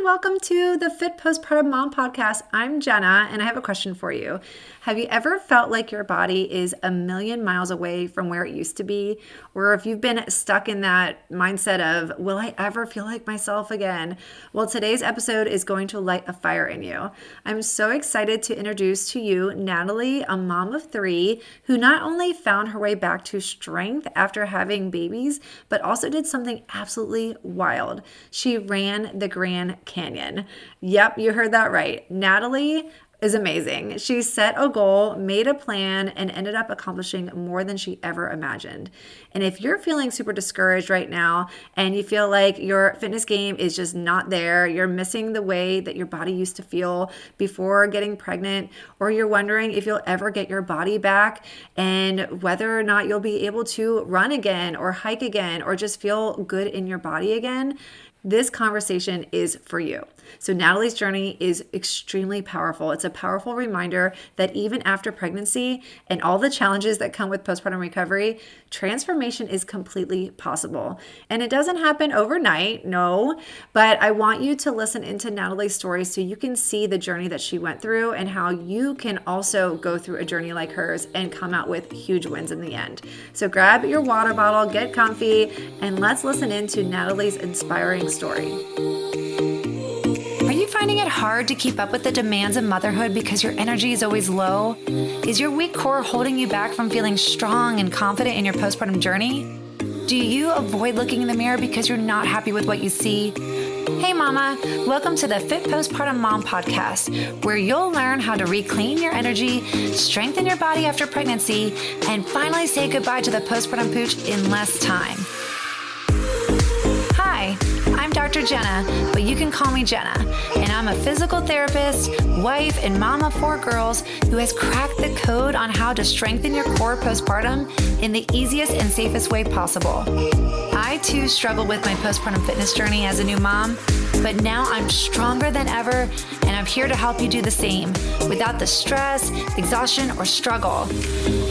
welcome to the Fit Postpartum Mom Podcast. I'm Jena, and I have a question for you. Have you ever felt like your body is a million miles away from where it used to be? Or if you've been stuck in that mindset of, will I ever feel like myself again? Well, today's episode is going to light a fire in you. I'm so excited to introduce to you Natalie, a mom of three, who not only found her way back to strength after having babies, but also did something absolutely wild. She ran the Grand Canyon. Yep, you heard that right. Natalie is amazing. She set a goal, made a plan, and ended up accomplishing more than she ever imagined. And if you're feeling super discouraged right now and you feel like your fitness game is just not there, you're missing the way that your body used to feel before getting pregnant, or you're wondering if you'll ever get your body back and whether or not you'll be able to run again or hike again or just feel good in your body again, this conversation is for you. So Natalie's journey is extremely powerful. It's a powerful reminder that even after pregnancy and all the challenges that come with postpartum recovery, transformation is completely possible. And it doesn't happen overnight, no, but I want you to listen into Natalie's story so you can see the journey that she went through and how you can also go through a journey like hers and come out with huge wins in the end. So grab your water bottle, get comfy, and let's listen into Natalie's inspiring story. Are you finding it hard to keep up with the demands of motherhood because your energy is always low? Is your weak core holding you back from feeling strong and confident in your postpartum journey? Do you avoid looking in the mirror because you're not happy with what you see? Hey mama, welcome to the Fit Postpartum Mom Podcast, where you'll learn how to reclaim your energy, strengthen your body after pregnancy, and finally say goodbye to the postpartum pooch in less time. Hi, I'm Dr. Jena, but you can call me Jena, and I'm a physical therapist, wife, and mom of 4 girls who has cracked the code on how to strengthen your core postpartum in the easiest and safest way possible. I too struggled with my postpartum fitness journey as a new mom, but now I'm stronger than ever, and I'm here to help you do the same without the stress, exhaustion, or struggle.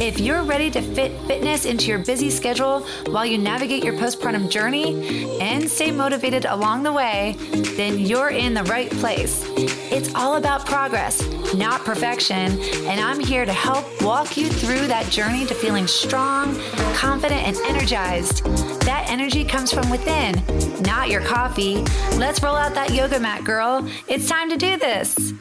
If you're ready to fit fitness into your busy schedule while you navigate your postpartum journey and stay motivated along the way, then you're in the right place. It's all about progress, not perfection, and I'm here to help walk you through that journey to feeling strong, confident, and energized. That energy comes from within, not your coffee. Let's roll out that yoga mat, girl. It's time to do this.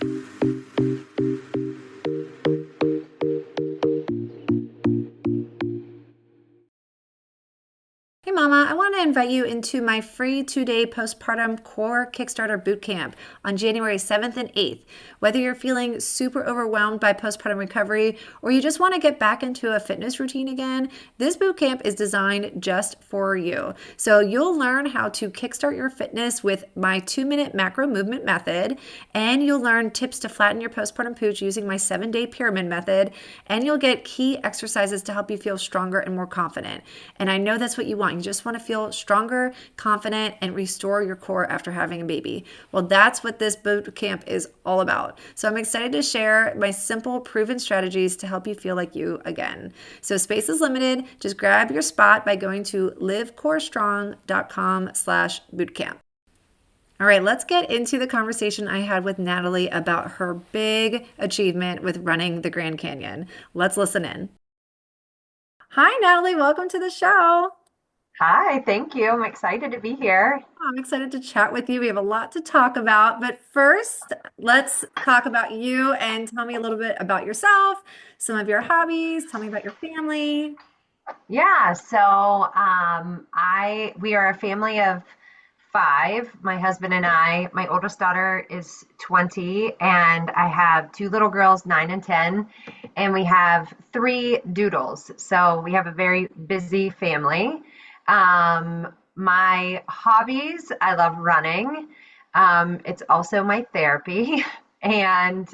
Hey mama, I want to invite you into my free 2-day postpartum core Kickstarter bootcamp on January 7th and 8th. Whether you're feeling super overwhelmed by postpartum recovery or you just want to get back into a fitness routine again, this bootcamp is designed just for you. So you'll learn how to kickstart your fitness with my 2-minute macro movement method, and you'll learn tips to flatten your postpartum pooch using my 7-day pyramid method, and you'll get key exercises to help you feel stronger and more confident. And I know that's what you want. You just want to feel stronger, confident, and restore your core after having a baby. Well, that's what this boot camp is all about. So I'm excited to share my simple, proven strategies to help you feel like you again. So space is limited. Just grab your spot by going to livecorestrong.com/bootcamp. All right, let's get into the conversation I had with Natalie about her big achievement with running the Grand Canyon. Let's listen in. Hi, Natalie. Welcome to the show. Hi, thank you. I'm excited to be here. I'm excited to chat with you. We have a lot to talk about, but first, let's talk about you and tell me a little bit about yourself, some of your hobbies, tell me about your family. Yeah, so we are a family of 5, my husband and I. My oldest daughter is 20, and I have 2 little girls, 9 and 10, and we have 3 doodles. So we have a very busy family. My hobbies, I love running. It's also my therapy. And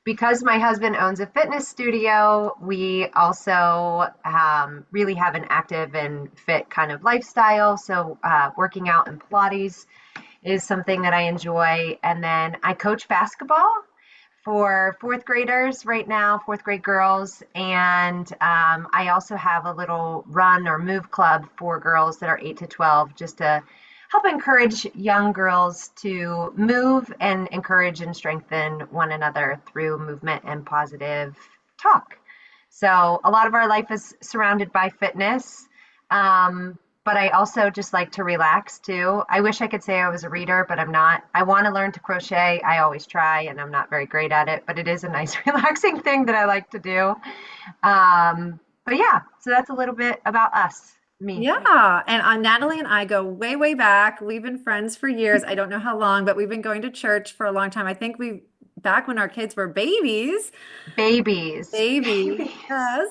because my husband owns a fitness studio, we also really have an active and fit kind of lifestyle. So working out and Pilates is something that I enjoy. And then I coach basketball for 4th graders right now, 4th grade girls. And I also have a little run or move club for girls that are 8 to 12, just to help encourage young girls to move and encourage and strengthen one another through movement and positive talk. So a lot of our life is surrounded by fitness. But I also just like to relax too. I wish I could say I was a reader, but I'm not. I want to learn to crochet. I always try, and I'm not very great at it, but it is a nice, relaxing thing that I like to do. But yeah, so that's a little bit about us, me. Yeah. And Natalie and I go way, way back. We've been friends for years. I don't know how long, but we've been going to church for a long time. I think we, back when our kids were babies, Babies. baby. Babies. Yes.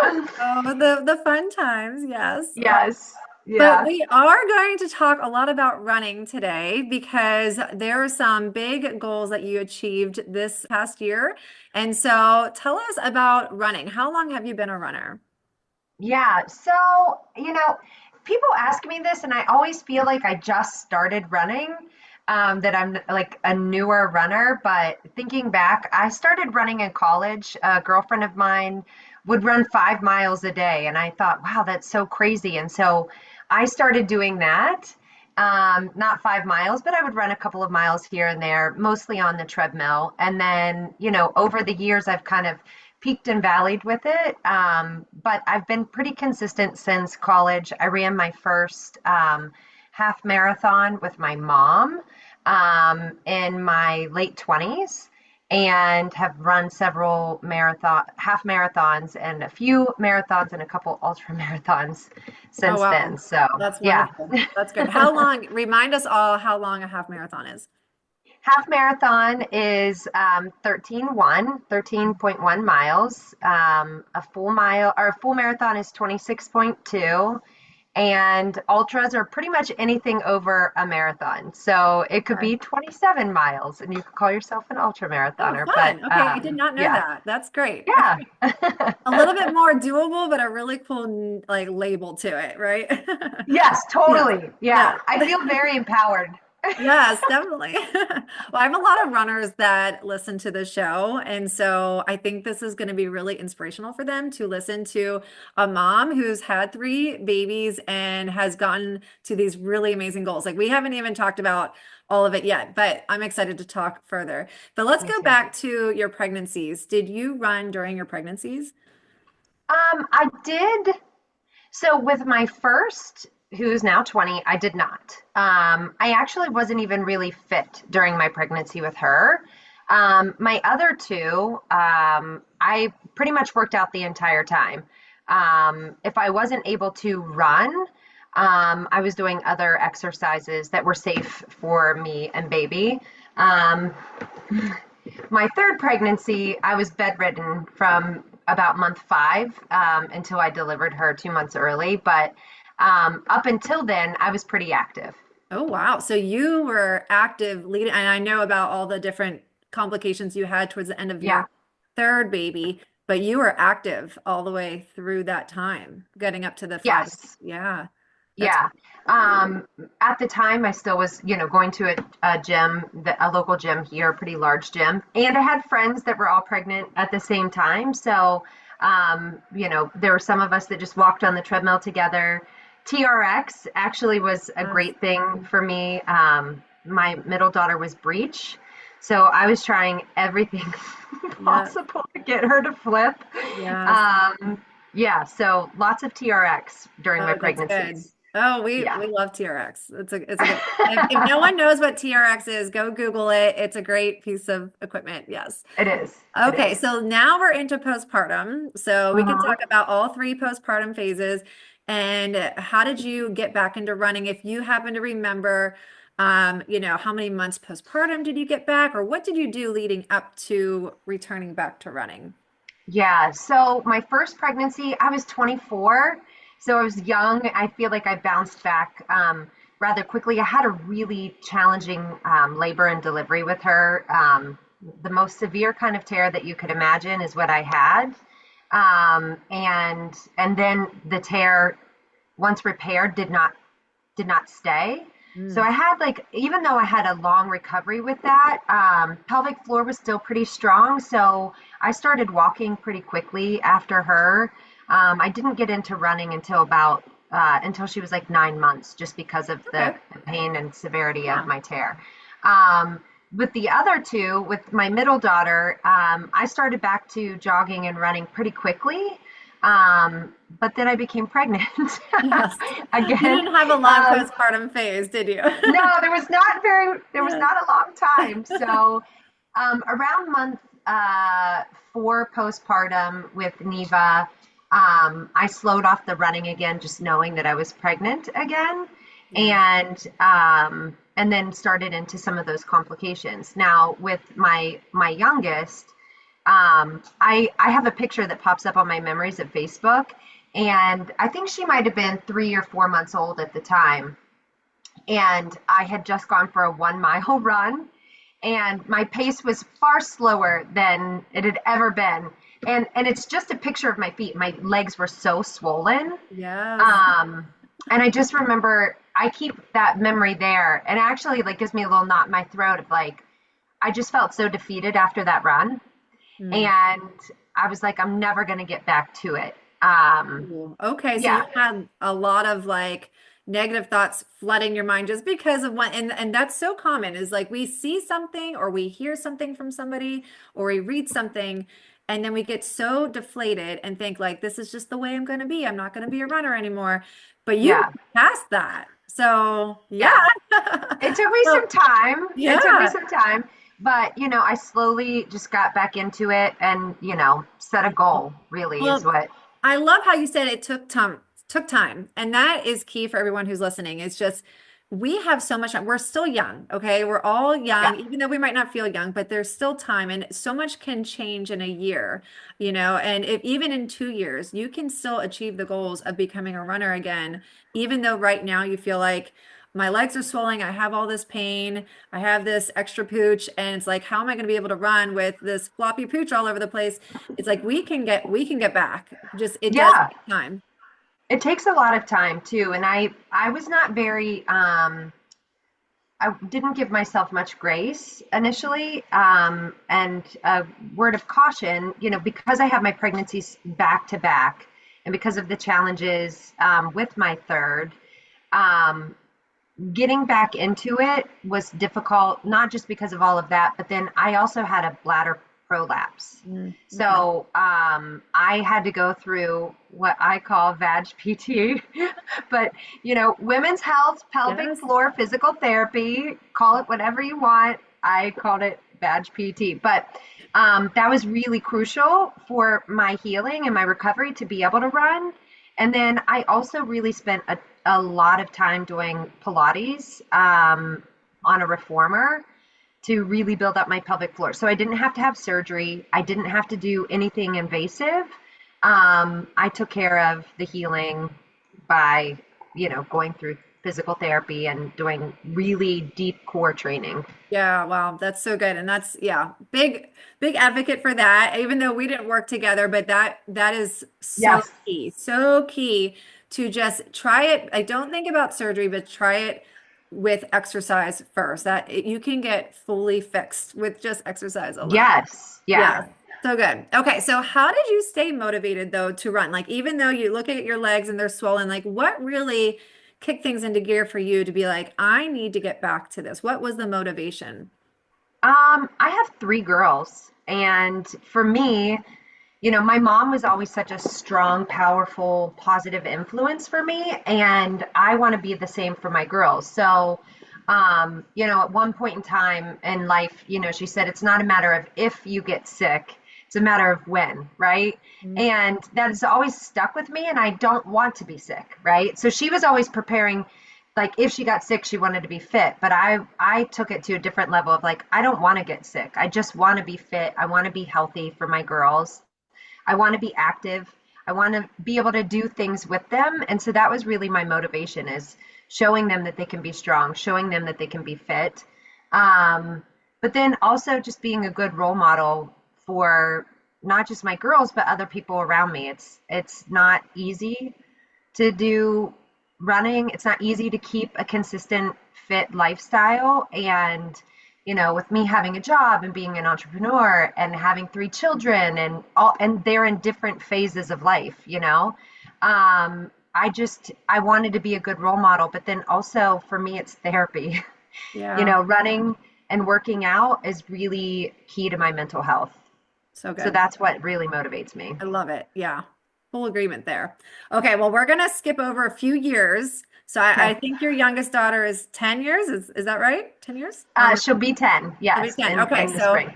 Oh. Oh, the fun times. Yes. Yes. But Yeah. we are going to talk a lot about running today because there are some big goals that you achieved this past year. And so tell us about running. How long have you been a runner? Yeah. So, people ask me this, and I always feel like I just started running, that I'm like a newer runner. But thinking back, I started running in college. A girlfriend of mine would run 5 miles a day, and I thought, wow, that's so crazy. And so I started doing that. Not 5 miles, but I would run a couple of miles here and there, mostly on the treadmill. And then, over the years, I've kind of peaked and valleyed with it. But I've been pretty consistent since college. I ran my first half marathon with my mom in my late 20s and have run several half marathons and a few marathons and a couple ultra marathons Oh, since then. wow. So, That's yeah. wonderful. That's good. How long, remind us all how long a half marathon is. Half marathon is 13.1 miles. A full marathon is 26.2. And ultras are pretty much anything over a marathon. So it could Okay. be 27 miles and you could call yourself an ultra Oh, marathoner. But fun. Okay, I did not know yeah, that. That's great. Okay. yeah. A little bit more doable, but a really cool like label to it, right? Yes, Yes. totally. Yeah. Yeah. I feel very empowered. Yes, definitely. Well, I have a lot of runners that listen to the show. And so I think this is going to be really inspirational for them to listen to a mom who's had three babies and has gotten to these really amazing goals. Like we haven't even talked about all of it yet, but I'm excited to talk further. But let's Me go too. back to your pregnancies. Did you run during your pregnancies? I did. So with my first, who's now 20, I did not. I actually wasn't even really fit during my pregnancy with her. My other two, I pretty much worked out the entire time. If I wasn't able to run, I was doing other exercises that were safe for me and baby. Um, my third pregnancy, I was bedridden from about month 5 until I delivered her 2 months early. But up until then, I was pretty active. Oh, wow. So you were active leading, and I know about all the different complications you had towards the end of Yeah. your third baby, but you were active all the way through that time, getting up to the 5. Yes. Yeah, that's Yeah. Um, at the time, I still was, going to a gym, a local gym here, a pretty large gym, and I had friends that were all pregnant at the same time. So, there were some of us that just walked on the treadmill together. TRX actually was a yes, great thing for me. My middle daughter was breech, so I was trying everything yes, possible to get her to flip. yes. Yeah, so lots of TRX during my Oh, that's good. pregnancies. Oh, we Yeah. we love TRX. It's a good. If no one knows what TRX is, go Google it. It's a great piece of equipment. Yes. It is. It Okay, is. so now we're into postpartum. So we can Mhm. talk about all three postpartum phases and how did you get back into running? If you happen to remember, how many months postpartum did you get back, or what did you do leading up to returning back to running? Yeah. So my first pregnancy, I was 24. So I was young. I feel like I bounced back rather quickly. I had a really challenging labor and delivery with her. The most severe kind of tear that you could imagine is what I had. And then the tear, once repaired, did not stay. So Mm. I had like, even though I had a long recovery with that, pelvic floor was still pretty strong. So I started walking pretty quickly after her. I didn't get into running until about until she was like 9 months, just because of Okay. the pain and severity of Yeah. my tear. Um, with the other two, with my middle daughter, I started back to jogging and running pretty quickly. But then I became pregnant Yes. You again. didn't have a long Um, postpartum phase, did you? no, there was Yes. not a long time. So around month 4 postpartum with Neva, I slowed off the running again, just knowing that I was pregnant again, Yeah. and then started into some of those complications. Now with my youngest, I have a picture that pops up on my memories of Facebook, and I think she might have been 3 or 4 months old at the time, and I had just gone for a 1 mile run, and my pace was far slower than it had ever been. And it's just a picture of my feet. My legs were so swollen. Yes. Um, and I just remember I keep that memory there, and actually like gives me a little knot in my throat of like I just felt so defeated after that run, Mm. and I was like, I'm never gonna get back to it. Um, Ooh, okay, so you yeah, had a lot of like negative thoughts flooding your mind just because of what, and that's so common is like we see something or we hear something from somebody or we read something and then we get so deflated and think like this is just the way I'm going to be. I'm not going to be a runner anymore. But you yeah, passed that. So, yeah. yeah. It took me So, some time. It took me yeah. some time, but I slowly just got back into it, and set a goal, really is Well, what. I love how you said it took time. And that is key for everyone who's listening. It's just we have so much time. We're still young, okay? We're all Yeah. young, even though we might not feel young, but there's still time and so much can change in a year, and if even in 2 years, you can still achieve the goals of becoming a runner again, even though right now you feel like my legs are swelling, I have all this pain, I have this extra pooch, and it's like, how am I going to be able to run with this floppy pooch all over the place? It's like we can get back. Just it does Yeah. take time. It takes a lot of time too, and I was not very I didn't give myself much grace initially. And a word of caution, because I have my pregnancies back to back, and because of the challenges with my third, um, getting back into it was difficult, not just because of all of that, but then I also had a bladder prolapse. Okay. So I had to go through what I call vag PT, but women's health, pelvic Yes. floor physical therapy, call it whatever you want. I called it vag PT, but that was really crucial for my healing and my recovery to be able to run. And then I also really spent a lot of time doing Pilates on a reformer to really build up my pelvic floor. So I didn't have to have surgery. I didn't have to do anything invasive. I took care of the healing by, going through physical therapy and doing really deep core training. Yeah, wow, that's so good. And that's yeah, big advocate for that. Even though we didn't work together, but that is Yes. so key to just try it. I don't think about surgery, but try it with exercise first. That you can get fully fixed with just exercise alone. Yes. Yeah. Yeah, so good. Okay, so how did you stay motivated though to run? Like even though you look at your legs and they're swollen, like what really kicked things into gear for you to be like, I need to get back to this? What was the motivation? I have 3 girls, and for me, my mom was always such a strong, powerful, positive influence for me, and I want to be the same for my girls. So, at one point in time in life, she said it's not a matter of if you get sick, it's a matter of when, right? Mm. And that has always stuck with me, and I don't want to be sick, right? So she was always preparing, like if she got sick, she wanted to be fit, but I took it to a different level of like I don't want to get sick. I just want to be fit. I want to be healthy for my girls. I want to be active. I want to be able to do things with them. And so that was really my motivation, is showing them that they can be strong, showing them that they can be fit. But then also just being a good role model for not just my girls, but other people around me. It's not easy to do running. It's not easy to keep a consistent fit lifestyle. And, with me having a job and being an entrepreneur and having 3 children and they're in different phases of life, I I wanted to be a good role model, but then also for me, it's therapy. Yeah. Running and working out is really key to my mental health. So So good. that's what really motivates me. I love it. Yeah. Full agreement there. Okay, well, we're gonna skip over a few years. So I Okay. think your youngest daughter is 10 years. Is that right? 10 years? Or She'll be 10, she'll be yes, 10. in Okay, the so spring.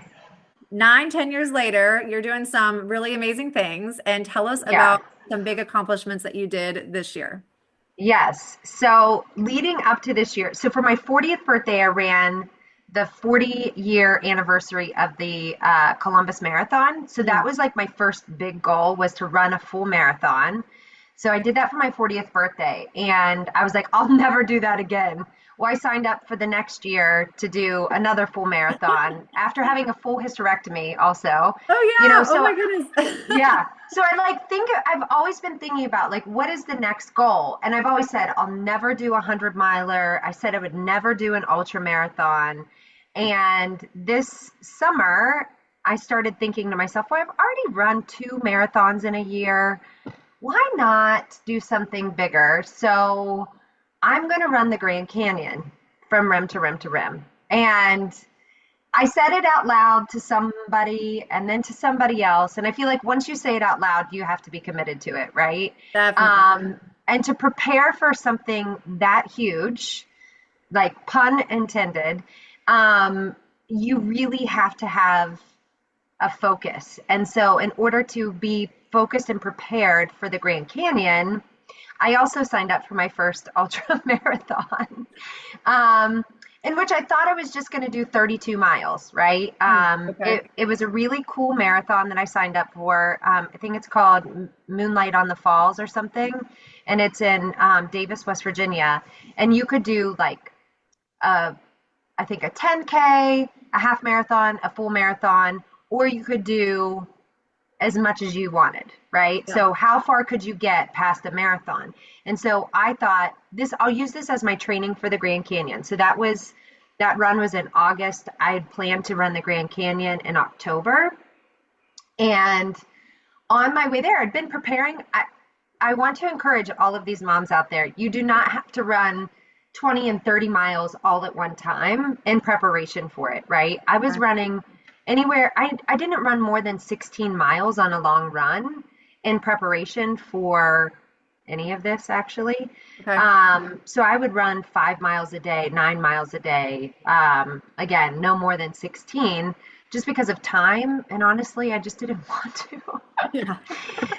9, 10 years later, you're doing some really amazing things. And tell us Yeah. about some big accomplishments that you did this year. Yes. So leading up to this year, so for my 40th birthday, I ran the 40-year anniversary of the Columbus Marathon. So that Mm. was like my first big goal was to run a full marathon. So I did that for my 40th birthday, and I was like, I'll never do that again. Well, I signed up for the next year to do another full marathon after having a full hysterectomy also. Oh yeah. Oh So my goodness. yeah. So I like think I've always been thinking about like what is the next goal? And I've always said I'll never do a 100 miler. I said I would never do an ultra marathon. And this summer I started thinking to myself, well, I've already run 2 marathons in a year. Why not do something bigger? So I'm going to run the Grand Canyon from rim to rim to rim. And I said it out loud to somebody and then to somebody else. And I feel like once you say it out loud, you have to be committed to it, right? Definitely. And to prepare for something that huge, like pun intended, you really have to have a focus. And so, in order to be focused and prepared for the Grand Canyon, I also signed up for my first ultra marathon, um, in which I thought I was just going to do 32 miles, right? Mm, okay. It was a really cool marathon that I signed up for. I think it's called Moonlight on the Falls or something, and it's in Davis, West Virginia. And you could do like a I think a 10K, a half marathon, a full marathon, or you could do as much as you wanted, right? Yeah. So how far could you get past a marathon? And so I thought I'll use this as my training for the Grand Canyon. So that run was in August. I had planned to run the Grand Canyon in October. And on my way there, I'd been preparing. I want to encourage all of these moms out there. You do not have to run 20 and 30 miles all at one time in preparation for it, right? I was Okay. running I didn't run more than 16 miles on a long run in preparation for any of this actually. Okay. So I would run 5 miles a day, 9 miles a day. Again, no more than 16 just because of time. And honestly, I just didn't want to. Yeah.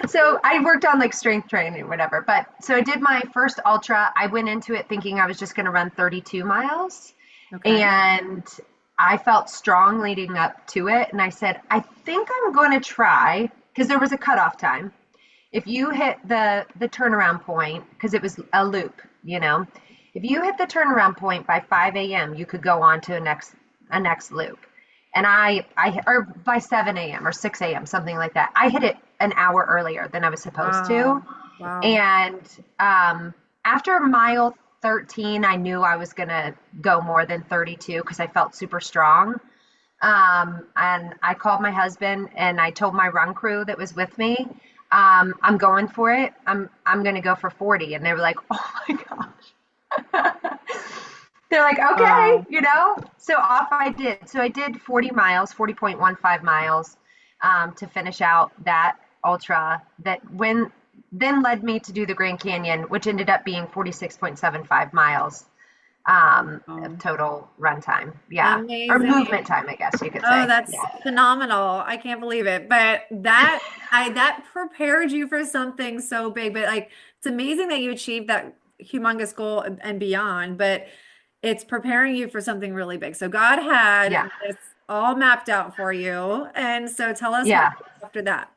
So I worked on like strength training or whatever. But so I did my first ultra. I went into it thinking I was just going to run 32 miles. Okay. And I felt strong leading up to it. And I said, I think I'm going to try because there was a cutoff time. If you hit the turnaround point, because it was a loop, if you hit the turnaround point by 5 a.m., you could go on to a next loop. And or by 7 a.m. or 6 a.m., something like that. I hit it an hour earlier than I was supposed to. Wow. Wow. And after mile 13, I knew I was going to go more than 32 because I felt super strong. And I called my husband and I told my run crew that was with me, I'm going for it. I'm going to go for 40. And they were like, oh my gosh. They're like, okay, Wow. So off I did. So I did 40 miles, 40.15 miles, to finish out that ultra then led me to do the Grand Canyon, which ended up being 46.75 miles, of Oh, total run time. Yeah. Or amazing. movement time, I guess you could Oh, say. that's Yeah. phenomenal. I can't believe it. But that prepared you for something so big. But like it's amazing that you achieved that humongous goal and beyond, but it's preparing you for something really big. So God Yeah. had this all mapped out for you. And so tell us what Yeah. after that.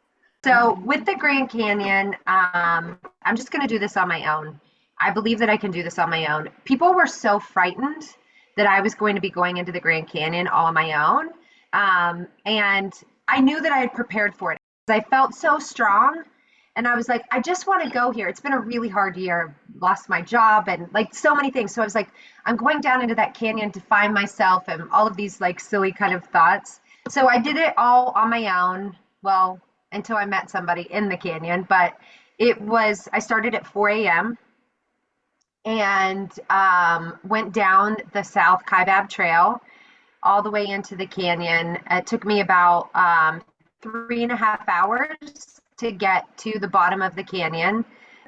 So with the Grand Canyon, I'm just going to do this on my own. I believe that I can do this on my own. People were so frightened that I was going to be going into the Grand Canyon all on my own. And I knew that I had prepared for it. I felt so strong. And I was like, I just want to go here. It's been a really hard year. Lost my job and like so many things. So I was like, I'm going down into that canyon to find myself and all of these like silly kind of thoughts. So I did it all on my own. Well, until I met somebody in the canyon. But I started at 4 a.m. and went down the South Kaibab Trail all the way into the canyon. It took me about 3.5 hours to get to the bottom of the canyon.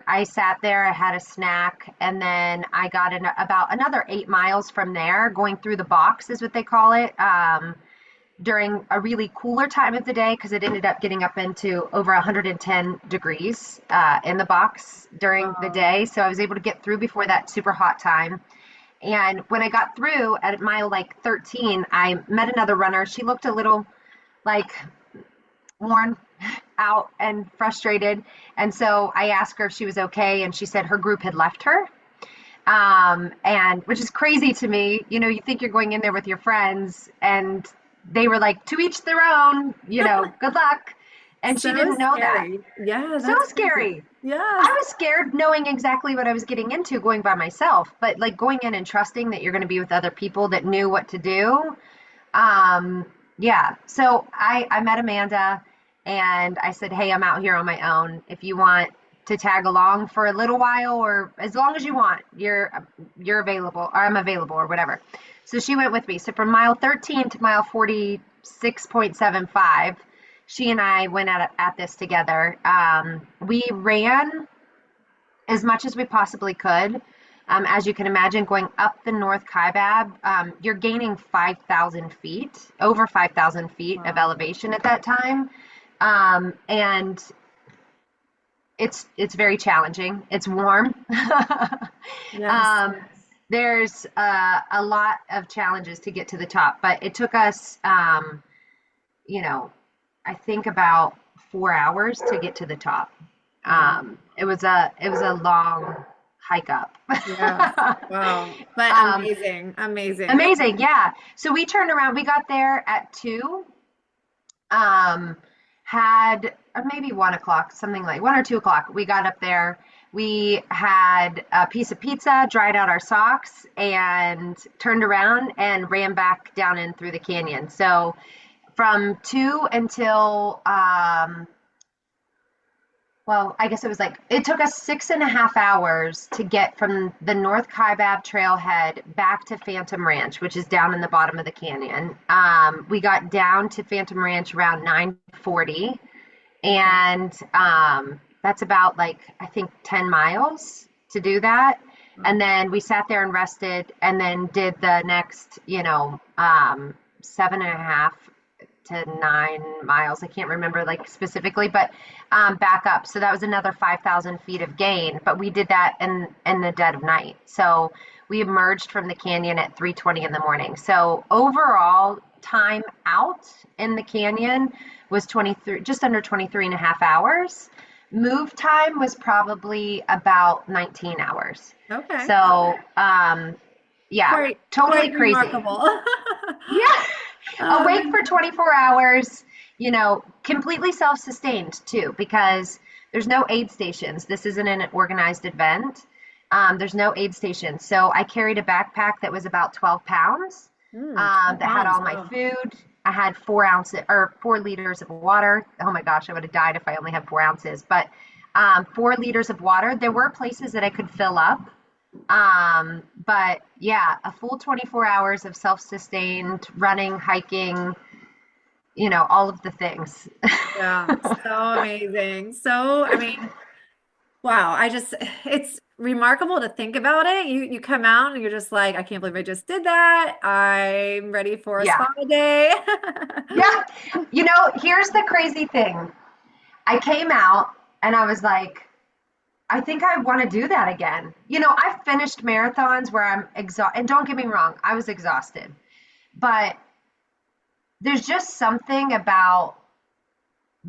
I sat there, I had a snack, and then I got about another 8 miles from there, going through the box, is what they call it, during a really cooler time of the day because it ended up getting up into over 110 degrees in the box during the Wow. day. So I was able to get through before that super hot time. And when I got through at mile like 13, I met another runner. She looked a little like worn out and frustrated. And so I asked her if she was okay, and she said her group had left her. And which is crazy to me. You know, you think you're going in there with your friends, and they were like, to each their own, good luck. And she So didn't know that. scary. Yeah, So that's crazy. scary. Yeah. I was scared knowing exactly what I was getting into going by myself, but like going in and trusting that you're going to be with other people that knew what to do. Um, yeah. So I met Amanda and I said, hey, I'm out here on my own. If you want to tag along for a little while or as long as you want, you're available or I'm available or whatever. So she went with me. So from mile 13 to mile 46.75, she and I went at this together. We ran as much as we possibly could. As you can imagine, going up the North Kaibab, you're gaining 5,000 feet, over 5,000 feet of Wow. elevation at that time. And it's very challenging. It's warm. Yes, um, yes. there's a lot of challenges to get to the top, but it took us, you know, I think about 4 hours to get to the top. Wow. It was a long hike up. Yeah. Wow. But um, amazing. Amazing. amazing, yeah. So we turned around. We got there at 2. Um, had or maybe 1 o'clock, something like 1 or 2 o'clock. We got up there. We had a piece of pizza, dried out our socks, and turned around and ran back down in through the canyon. So from 2 until well, I guess it took us 6.5 hours to get from the North Kaibab trailhead back to Phantom Ranch, which is down in the bottom of the canyon. We got down to Phantom Ranch around 9:40, Okay. and that's about like I think 10 miles to do that. And Wow. then we sat there and rested, and then did the next, 7.5 to 9 miles. I can't remember like specifically, but back up. So that was another 5,000 feet of gain. But we did that in the dead of night. So we emerged from the canyon at 3:20 in the morning. So overall time out in the canyon was 23, just under 23 and a half hours. Move time was probably about 19 hours. Okay. So, yeah, totally Quite crazy. remarkable. Yeah. Awake Um, for 24 hours, completely self-sustained too, because there's no aid stations. This isn't an organized event. There's no aid stations. So I carried a backpack that was about 12 pounds, 12 that had pounds. all my Wow. food. I had 4 ounces or 4 liters of water. Oh my gosh, I would have died if I only had 4 ounces. But 4 liters of water. There were places that I could fill up. But yeah, a full 24 hours of self-sustained running, hiking, all of the things. Yeah. So amazing. So, I mean, wow. It's remarkable to think about it. You come out and you're just like, I can't believe I just did that. I'm ready for a Yeah. spa day. Yeah. Here's the crazy thing. I came out and I was like, I think I want to do that again. I've finished marathons where I'm exhausted. And don't get me wrong, I was exhausted. But there's just something about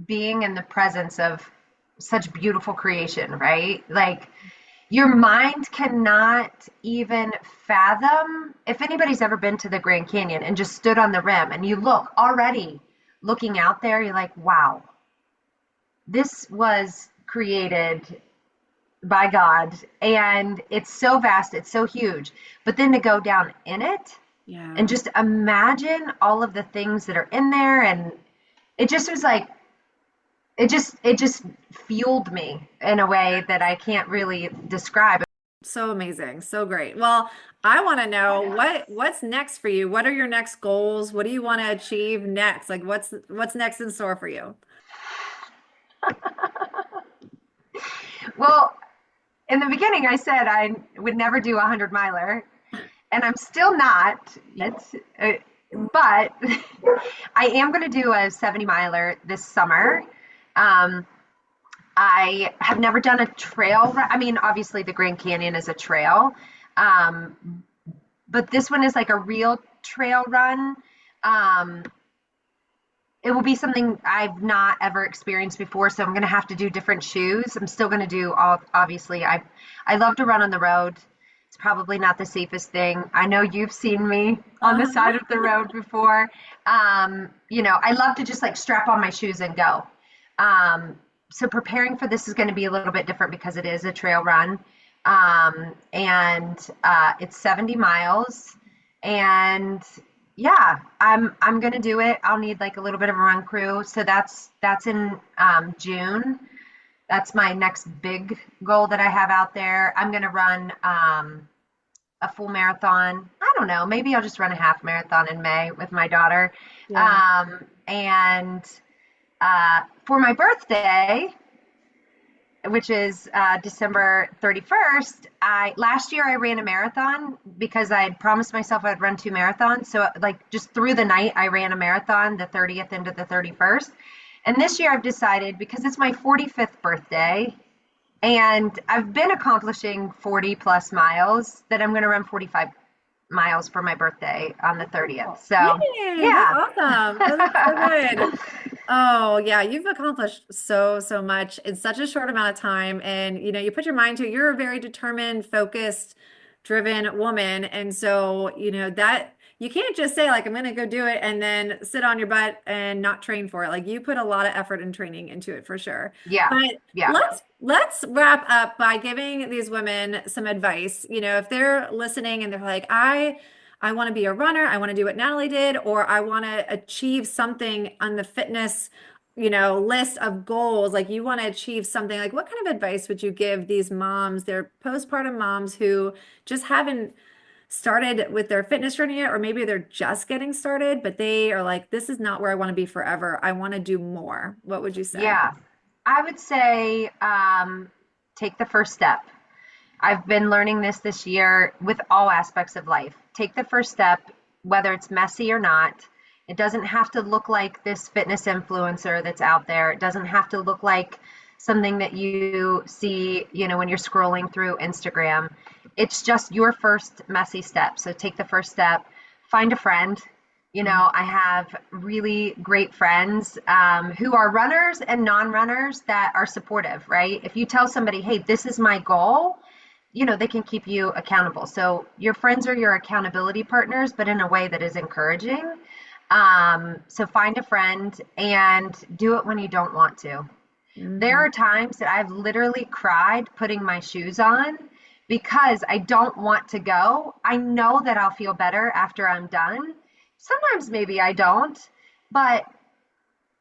being in the presence of such beautiful creation, right? Like your mind cannot even fathom. If anybody's ever been to the Grand Canyon and just stood on the rim and you look already looking out there, you're like, wow, this was created by God and it's so vast, it's so huge. But then to go down in it and Yeah. just imagine all of the things that are in there, and it just was like it just fueled me in a way that I can't really describe. So amazing. So great. Well, I want to know what's next for you. What are your next goals? What do you want to achieve next? Like what's next in store for you? Well, in the beginning, I said I would never do a 100 miler, and I'm still not. It's, but I am going to do a 70 miler this summer. Um, I have never done a trail run. I mean, obviously, the Grand Canyon is a trail, um, but this one is like a real trail run. Um, it will be something I've not ever experienced before, so I'm going to have to do different shoes. I'm still going to do all, obviously, I love to run on the road. It's probably not the safest thing. I know you've seen me on the side Uh-huh. of the road before. I love to just like strap on my shoes and go. Um, so preparing for this is going to be a little bit different because it is a trail run. And It's 70 miles. And yeah, I'm gonna do it. I'll need like a little bit of a run crew. So that's in June. That's my next big goal that I have out there. I'm gonna run a full marathon. I don't know. Maybe I'll just run a half marathon in May with my daughter. Yeah. And For my birthday, which is December 31st. I last year I ran a marathon because I had promised myself I'd run 2 marathons. So like just through the night I ran a marathon, the 30th into the 31st. And this year I've decided because it's my 45th birthday and I've been accomplishing 40 plus miles that I'm going to run 45 miles for my birthday on the 30th. So, Yay, that's yeah. awesome. Oh, that's so good. Oh, yeah, you've accomplished so much in such a short amount of time. And you put your mind to it. You're a very determined, focused, driven woman. And so, that you can't just say, like, I'm gonna go do it and then sit on your butt and not train for it. Like you put a lot of effort and training into it for sure. Yeah. But Yeah. let's wrap up by giving these women some advice. If they're listening and they're like, I want to be a runner. I want to do what Natalie did, or I want to achieve something on the fitness, list of goals. Like you want to achieve something. Like what kind of advice would you give these moms, they're postpartum moms who just haven't started with their fitness journey yet, or maybe they're just getting started, but they are like, this is not where I want to be forever. I want to do more. What would you say? Yeah. I would say take the first step. I've been learning this year with all aspects of life. Take the first step, whether it's messy or not. It doesn't have to look like this fitness influencer that's out there. It doesn't have to look like something that you see, when you're scrolling through Instagram. It's just your first messy step. So take the first step, find a friend. I have really great friends who are runners and non-runners that are supportive, right? If you tell somebody, hey, this is my goal, they can keep you accountable. So your friends are your accountability partners, but in a way that is encouraging. So find a friend and do it when you don't want to. There Mhm. are times that I've literally cried putting my shoes on because I don't want to go. I know that I'll feel better after I'm done. Sometimes maybe I don't, but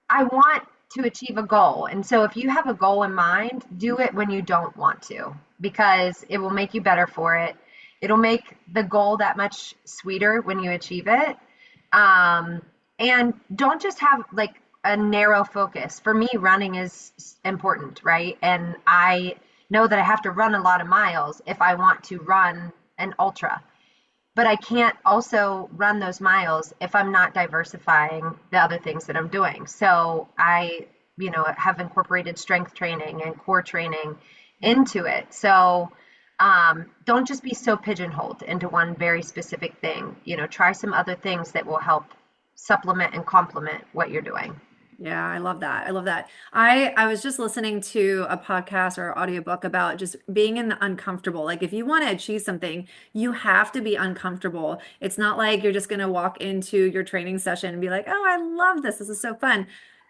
I want to achieve a goal. And so if you have a goal in mind, do it when you don't want to because it will make you better for it. It'll make the goal that much sweeter when you achieve it. Um, and don't just have like a narrow focus. For me, running is important, right? And I know that I have to run a lot of miles if I want to run an ultra, but I can't also run those miles if I'm not diversifying the other things that I'm doing. So I, have incorporated strength training and core training into it. So don't just be so pigeonholed into one very specific thing. Try some other things that will help supplement and complement what you're doing. Yeah, I love that. I love that. I was just listening to a podcast or audiobook about just being in the uncomfortable. Like if you want to achieve something, you have to be uncomfortable. It's not like you're just going to walk into your training session and be like, "Oh, I love this. This is so fun."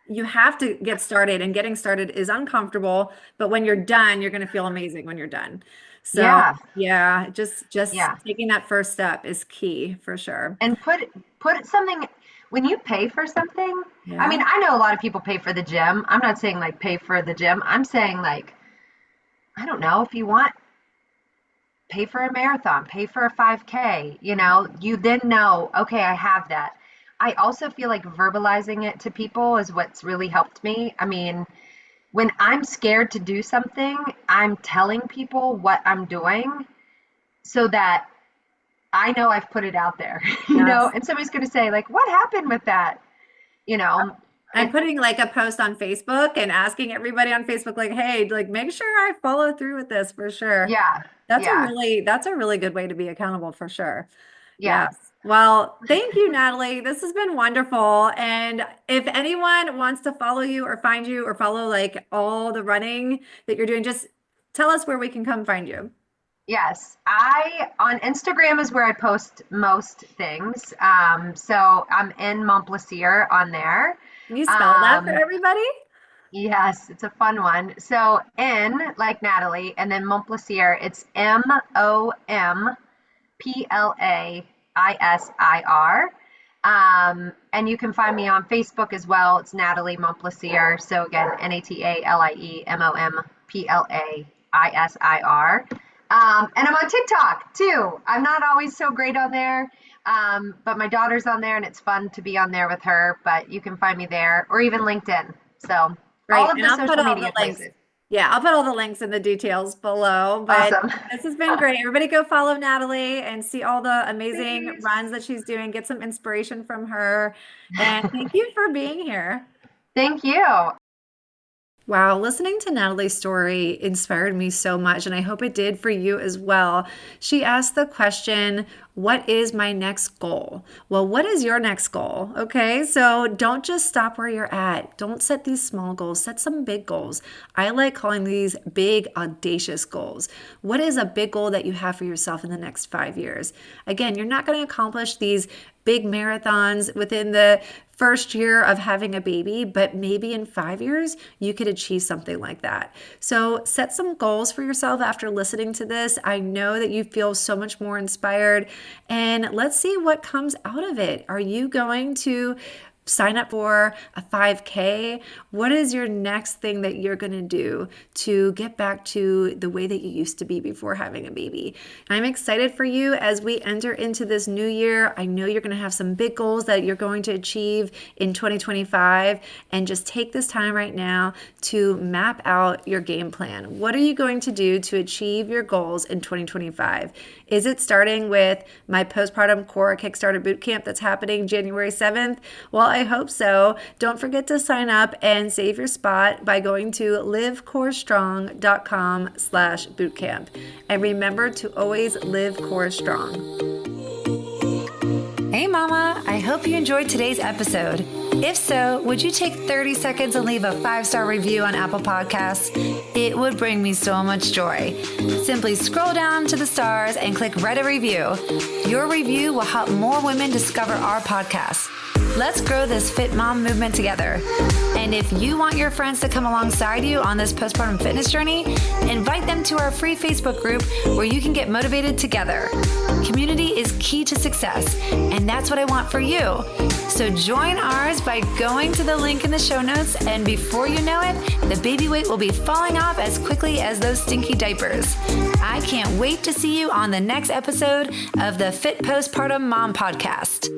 You have to get started, and getting started is uncomfortable, but when you're done, you're going to feel amazing when you're done. So, Yeah, yeah, just yeah. taking that first step is key for sure. And put something. when you pay for something, I Yeah. mean, I know a lot of people pay for the gym. I'm not saying like pay for the gym. I'm saying like, I don't know, if you want, pay for a marathon, pay for a 5K, you then know, okay, I have that. I also feel like verbalizing it to people is what's really helped me. I mean, when I'm scared to do something, I'm telling people what I'm doing so that I know I've put it out there, Yes. and somebody's going to say, like, what happened with that? You know, I'm it, putting like a post on Facebook and asking everybody on Facebook, like, hey, like make sure I follow through with this for sure. yeah, yeah, That's a really good way to be accountable for sure. yeah. Yes. Well, thank you, Natalie. This has been wonderful. And if anyone wants to follow you or find you or follow like all the running that you're doing, just tell us where we can come find you. Yes, I on Instagram is where I post most things. So I'm in Montplaisir on there. Can you spell that for Um, everybody? yes, it's a fun one. So in like Natalie, and then Montplaisir, it's Montplaisir. And you can find me on Facebook as well. It's Natalie Montplaisir. So again, Natalie Montplaisir. And I'm on TikTok too. I'm not always so great on there, but my daughter's on there and it's fun to be on there with her. But you can find me there or even LinkedIn. So all Great. of And the I'll put social all the media links. places. Yeah, I'll put all the links in the details below. But Awesome. this has been great. Everybody go follow Natalie and see all the amazing Thanks. runs that she's doing. Get some inspiration from her. And thank you for being here. Thank you. Wow, listening to Natalie's story inspired me so much, and I hope it did for you as well. She asked the question, what is my next goal? Well, what is your next goal? Okay, so don't just stop where you're at. Don't set these small goals, set some big goals. I like calling these big, audacious goals. What is a big goal that you have for yourself in the next 5 years? Again, you're not going to accomplish these big marathons within the first year of having a baby, but maybe in 5 years, you could achieve something like that. So set some goals for yourself after listening to this. I know that you feel so much more inspired, and let's see what comes out of it. Are you going to sign up for a 5K? What is your next thing that you're going to do to get back to the way that you used to be before having a baby? I'm excited for you as we enter into this new year. I know you're going to have some big goals that you're going to achieve in 2025, and just take this time right now to map out your game plan. What are you going to do to achieve your goals in 2025? Is it starting with my postpartum core Kickstarter bootcamp that's happening January 7th? Well, I hope so. Don't forget to sign up and save your spot by going to livecorestrong.com/bootcamp. And remember to always live core strong. Hey mama, I hope you enjoyed today's episode. If so, would you take 30 seconds and leave a 5-star review on Apple Podcasts? It would bring me so much joy. Simply scroll down to the stars and click write a review. Your review will help more women discover our podcast. Let's grow this fit mom movement together. And if you want your friends to come alongside you on this postpartum fitness journey, invite them to our free Facebook group where you can get motivated together. Community is key to success, and that's what I want for you. So join ours by going to the link in the show notes, and before you know it, the baby weight will be falling off as quickly as those stinky diapers. I can't wait to see you on the next episode of the Fit Postpartum Mom Podcast.